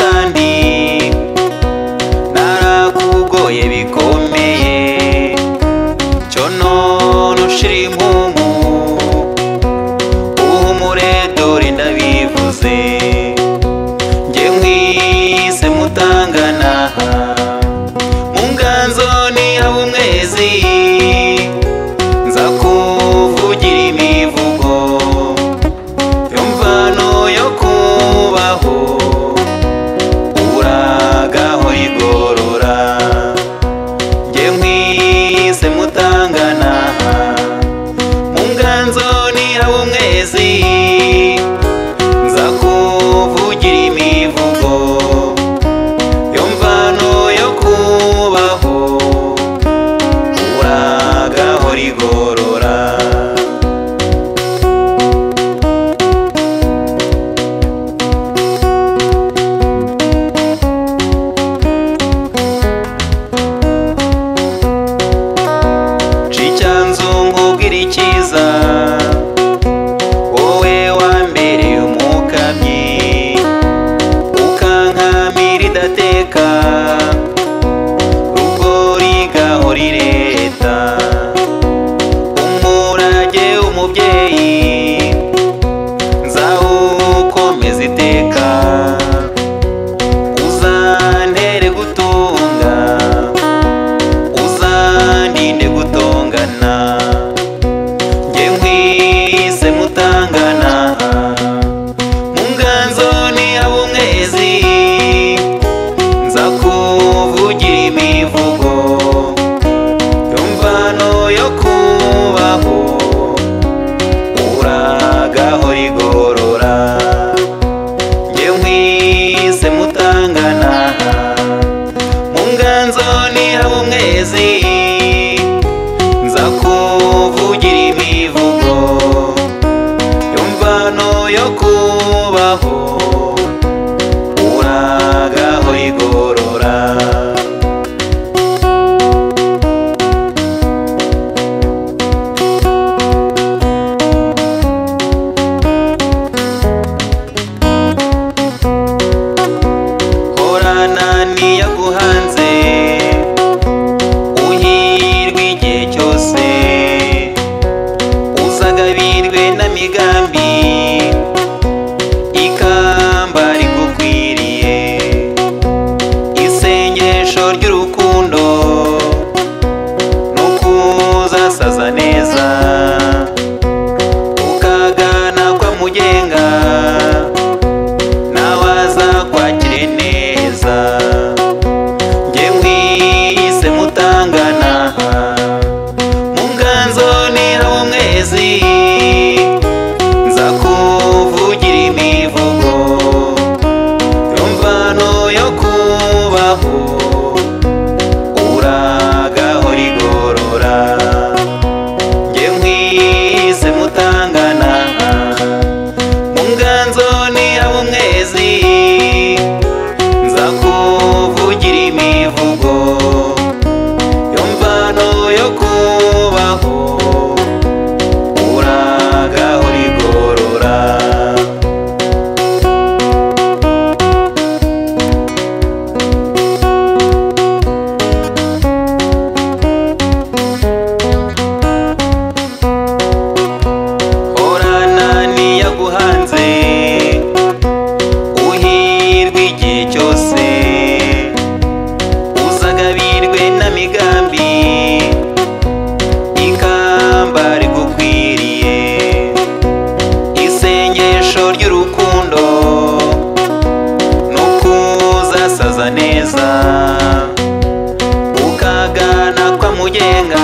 kandi narakugoye bikomeye cyo none ushira impumu uhumure dore ndabivuze njye nkwise mutangana mu nganzo ni habumwezi nza kuvugira imivugo yomvano yo kubaho uragaho igorora njye nkwise mutangana mu nganzo ni habumwezi nza kuvugira imivugo yomvano yo kubaho uragaho rigorora icyiza wowe wambereye umukamyi ukankamira idateka rugori gahori leta umurage umubyeyi nzawukomeza iteka uzantere gutunga uzandinde gutongana mutangana mu nganzo ni habumwezi nza kuvugira imivugo yomvano yo kubaho uragaho rigorora njye nkwise mutangana mu nganzo ni habumwezi nza kuvugira imivugo yomvano yo kubaho uragaho igorora horana niyaguhanze uhirwe igihe cyose uzagabirwe n'amigambi ikamba rigukwiriye isengesho ry'urukundo no kuzasaza neza ukagana kwa mugenga nawe azakwakire neza njye nkwise mutangana mu nganzo ni habumwezi nza kuvugira imivugo yomvano yo kubaho uragaho rigorora njye nkwise mutangana mu nganzo ni habumwezi nza kuvugira imivugo yomvano yo kubaho uragaho rigorora horana niyaguhanze uhirwe igihe cyose uzagabirwe n'amigambi ikamba rigukwiriye isengesho ry'urukundo no kuzasaza neza ukagana kwa mugenga